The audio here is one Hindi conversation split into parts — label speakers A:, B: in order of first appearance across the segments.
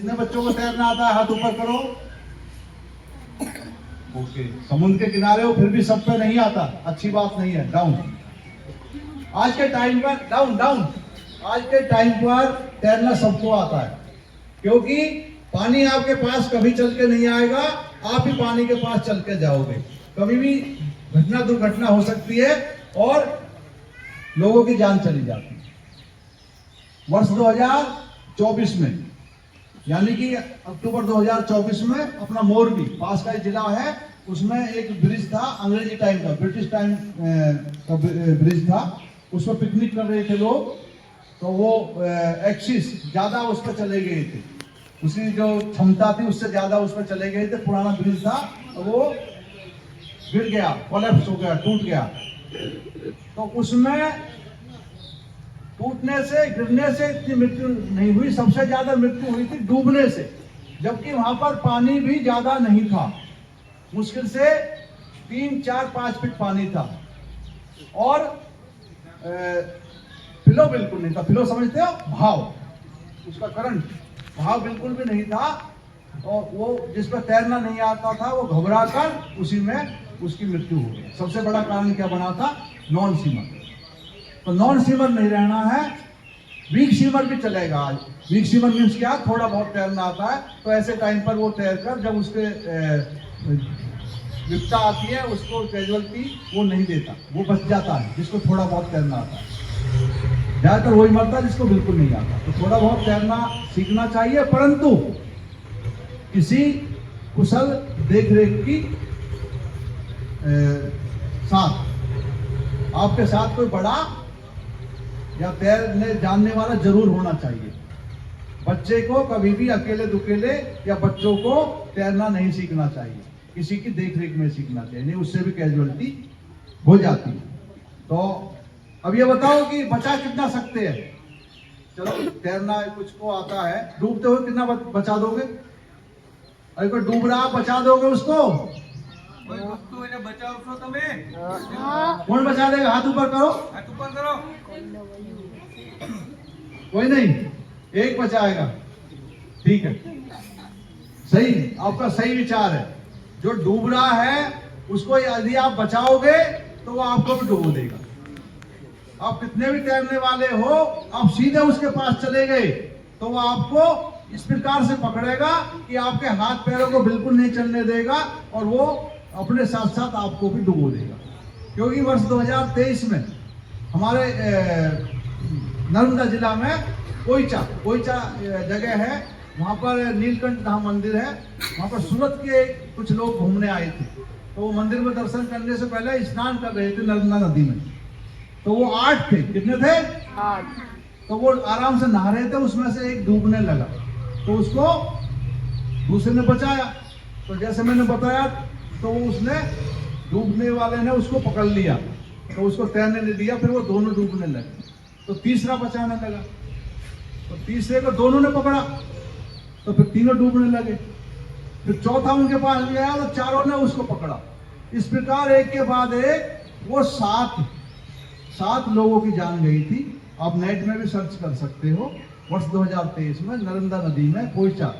A: कितने बच्चों को तैरना आता है? हाथ ऊपर करो। ओके, समुद्र के किनारे हो फिर भी सब पे नहीं आता, अच्छी बात नहीं है। डाउन। आज के टाइम पर डाउन डाउन आज के टाइम पर तैरना सबको आता है, क्योंकि पानी आपके पास कभी चल के नहीं आएगा, आप ही पानी के पास चल के जाओगे। कभी भी घटना दुर्घटना हो सकती है और लोगों की जान चली जाती है। वर्ष 2024 में, यानी कि अक्टूबर 2024 में, अपना मोरबी पास का जिला है, उसमें एक ब्रिज था, अंग्रेजी टाइम का, ब्रिटिश टाइम का ब्रिज था। उस पर पिकनिक कर रहे थे लोग, तो वो एक्सिस ज्यादा उस पर चले गए थे, उसकी जो क्षमता थी उससे ज्यादा उस पर चले गए थे। पुराना ब्रिज था, तो वो गिर गया, कोलैप्स हो गया, टूट गया। तो उसमें टूटने से, गिरने से इतनी मृत्यु नहीं हुई, सबसे ज्यादा मृत्यु हुई थी डूबने से, जबकि वहां पर पानी भी ज्यादा नहीं था, मुश्किल से 3, 4, 5 फीट पानी था, और फ्लो बिल्कुल नहीं था। फ्लो समझते हो? भाव, उसका करंट, भाव बिल्कुल भी नहीं था, और वो जिस पर तैरना नहीं आता था वो घबरा कर उसी में उसकी मृत्यु हो गई। सबसे बड़ा कारण क्या बना था? Non swimmer. तो नॉन स्विमर नहीं रहना है, वीक स्विमर भी चलेगा। आज वीक स्विमर मीन्स क्या? थोड़ा बहुत तैरना आता है, तो ऐसे टाइम पर वो तैर कर, जब उसके विपदा आती है, उसको कैजुअलिटी वो नहीं देता, वो बच जाता है जिसको थोड़ा बहुत तैरना आता है। ज्यादातर वही मरता है जिसको बिल्कुल नहीं आता। तो थोड़ा बहुत तैरना सीखना चाहिए, परंतु किसी कुशल देखरेख की साथ, आपके साथ कोई बड़ा या तैरने जानने वाला जरूर होना चाहिए। बच्चे को कभी भी अकेले दुकेले या बच्चों को तैरना नहीं सीखना चाहिए, किसी की देखरेख में सीखना चाहिए, नहीं उससे भी कैजुअलिटी हो जाती है। तो अब ये बताओ कि बचा कितना सकते हैं? चलो, तैरना कुछ को आता है, डूबते हुए कितना बचा दोगे? अरे कोई डूब रहा, बचा दोगे उसको?
B: बचाओ
A: कौन बचा देगा? हाथ ऊपर करो,
B: हाथ ऊपर करो।
A: कोई नहीं, एक बचाएगा। ठीक है, सही, आपका सही विचार है। जो डूब रहा है उसको यदि आप बचाओगे तो वो आपको भी डूबो देगा। आप कितने भी तैरने वाले हो, आप सीधे उसके पास चले गए तो वो आपको इस प्रकार से पकड़ेगा कि आपके हाथ पैरों को बिल्कुल नहीं चलने देगा, और वो अपने साथ साथ आपको भी डुबो देगा। क्योंकि वर्ष 2023 में हमारे नर्मदा जिला में कोईचा जगह है, वहाँ पर नीलकंठ धाम मंदिर है। वहाँ पर सूरत के कुछ लोग घूमने आए थे, तो वो मंदिर में दर्शन करने से पहले स्नान कर रहे थे नर्मदा नदी में। तो वो 8 थे। कितने थे? 8। तो वो आराम से नहा रहे थे, उसमें से एक डूबने लगा, तो उसको दूसरे ने बचाया। तो जैसे मैंने बताया, तो उसने, डूबने वाले ने उसको पकड़ लिया, तो उसको तैरने नहीं दिया, फिर वो दोनों डूबने लगे। तो तीसरा बचाने लगा, तो तीसरे को दोनों ने पकड़ा, तो फिर तीनों डूबने लगे। फिर चौथा उनके पास गया, तो चारों ने उसको पकड़ा। इस प्रकार एक के बाद एक वो 7 लोगों की जान गई थी। आप नेट में भी सर्च कर सकते हो, वर्ष 2023 में नर्मदा नदी में कोईचा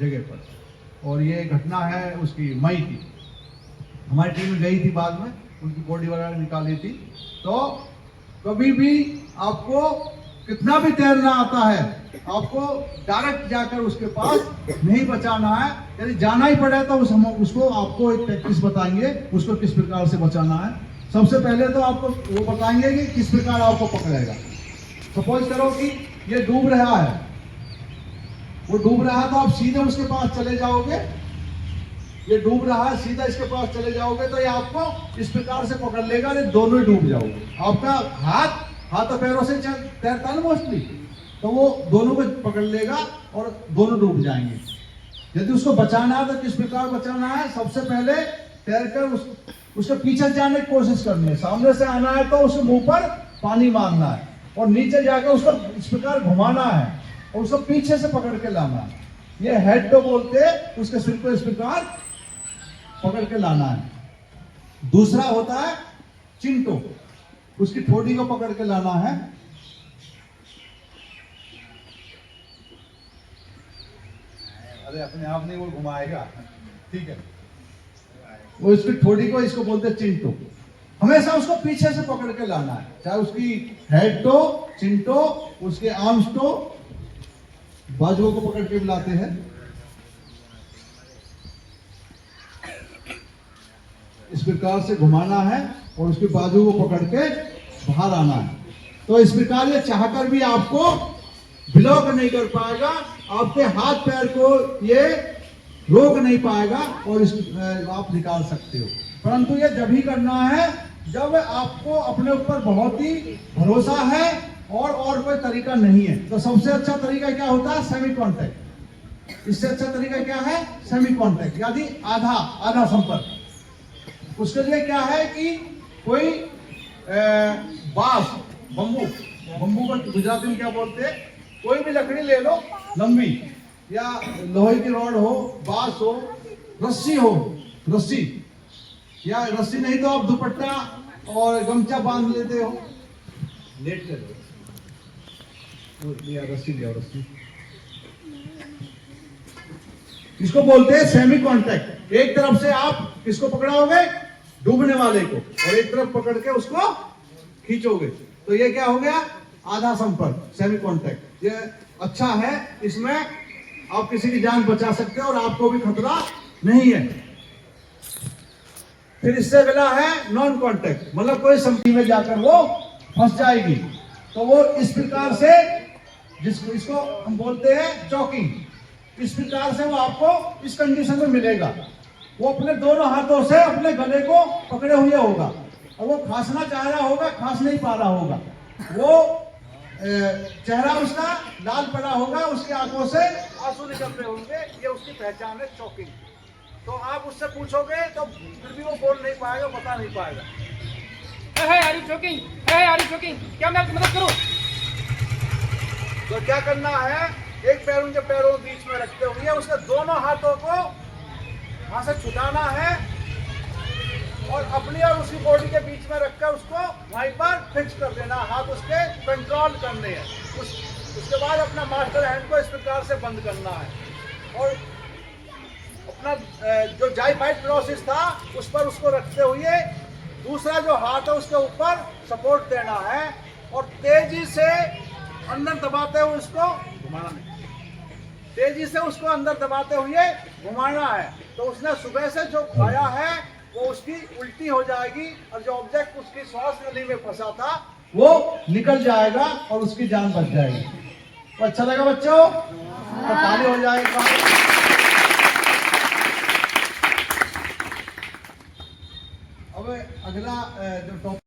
A: जगह पर। और ये घटना है उसकी मई की। हमारी टीम गई थी, बाद में उनकी बॉडी वगैरह निकाली थी। तो कभी भी आपको कितना भी तैरना आता है, आपको डायरेक्ट जाकर उसके पास नहीं बचाना है। यदि जाना ही पड़े तो उसको आपको एक प्रैक्टिस बताएंगे, उसको किस प्रकार से बचाना है। सबसे पहले तो आपको वो बताएंगे कि किस प्रकार आपको पकड़ेगा। सपोज करो कि ये डूब रहा है, वो डूब रहा है, तो आप सीधे उसके पास चले जाओगे। ये डूब रहा है, सीधा इसके पास चले जाओगे तो ये आपको इस प्रकार से पकड़ लेगा, ये दोनों ही डूब जाओगे। आपका हाथ और पैरों से तैरता है ना मोस्टली, तो वो दोनों को पकड़ लेगा और दोनों डूब जाएंगे। यदि उसको बचाना है तो किस प्रकार बचाना है? सबसे पहले तैरकर उसके पीछे जाने की कोशिश करनी है। सामने से आना है तो उसके मुंह पर पानी मारना है, और नीचे जाकर उसको इस प्रकार घुमाना है, और उसको पीछे से पकड़ के लाना है। ये हेड तो बोलते हैं, उसके सिर को इस प्रकार पकड़ के लाना है। दूसरा होता है चिंटो, उसकी ठोड़ी को पकड़ के लाना है। अरे अपने आप नहीं, वो घुमाएगा। ठीक है, वो इसकी ठोड़ी को इसको बोलते हैं चिंटो। हमेशा उसको पीछे से पकड़ के लाना है, चाहे उसकी हेड टो, चिंटो, उसके आर्म्स टो, बाजुओं को पकड़ के बुलाते हैं। इस प्रकार से घुमाना है और उसके बाजू को पकड़ के बाहर आना है। तो इस प्रकार ये चाहकर भी आपको ब्लॉक नहीं कर पाएगा, आपके हाथ पैर को ये रोक नहीं पाएगा और आप निकाल सकते हो। परंतु ये जब ही करना है जब आपको अपने ऊपर बहुत ही भरोसा है और कोई तरीका नहीं है। तो सबसे अच्छा तरीका क्या होता है? Semi contact. इससे अच्छा तरीका क्या है? सेमी कॉन्टैक्ट, यानी आधा संपर्क। उसके लिए क्या है कि कोई बांस, बम्बू को गुजराती में क्या बोलते हैं, कोई भी लकड़ी ले लो लंबी, या लोहे की रॉड हो, बांस हो, रस्सी, या रस्सी नहीं तो आप दुपट्टा और गमछा बांध लेते हो, लेट कर रस्सी। इसको बोलते हैं सेमी कॉन्टैक्ट। एक तरफ से आप किसको पकड़ाओगे? डूबने वाले को, और एक तरफ पकड़ के उसको खींचोगे। तो ये क्या हो गया? आधा संपर्क, सेमी कॉन्टैक्ट। ये अच्छा है, इसमें आप किसी की जान बचा सकते हो और आपको भी खतरा नहीं है। फिर इससे अगला है नॉन कॉन्टैक्ट, मतलब कोई संपत्ति में जाकर वो फंस जाएगी। तो वो इस प्रकार से, इसको हम बोलते हैं चॉकिंग। इस प्रकार से वो आपको इस कंडीशन में मिलेगा। वो अपने दोनों हाथों से अपने गले को पकड़े हुए होगा और वो खांसना चाह रहा होगा, खांस नहीं पा रहा होगा। वो चेहरा उसका लाल पड़ा होगा, उसकी आंखों से आंसू निकल रहे होंगे। ये उसकी पहचान है, चॉकिंग। तो आप उससे पूछोगे तो फिर भी वो बोल नहीं पाएगा, बता नहीं पाएगा।
B: Are you joking? Are you joking? क्या मैं आपकी मदद करूं?
A: तो क्या करना है? एक पैर उनके पैरों के बीच में रखते हुए उसके दोनों हाथों को वहां से छुटाना है और अपनी और उसकी बॉडी के बीच में रखकर उसको वहीं पर फिक्स कर देना। हाथ उसके कंट्रोल करने हैं। उसके बाद अपना मास्टर हैंड को इस प्रकार से बंद करना है और अपना जो जाइफाइड प्रोसेस था उस पर उसको रखते हुए दूसरा जो हाथ है उसके ऊपर सपोर्ट देना है और तेजी से अंदर दबाते हुए उसको घुमाना है। तेजी से उसको अंदर दबाते हुए घुमाना है। तो उसने सुबह से जो खाया है वो उसकी उल्टी हो जाएगी और जो ऑब्जेक्ट उसकी श्वास नली में फंसा था वो निकल जाएगा और उसकी जान बच जाएगी। तो अच्छा लगा बच्चों? तो ताली हो जाएगा। अब अगला जो टॉपिक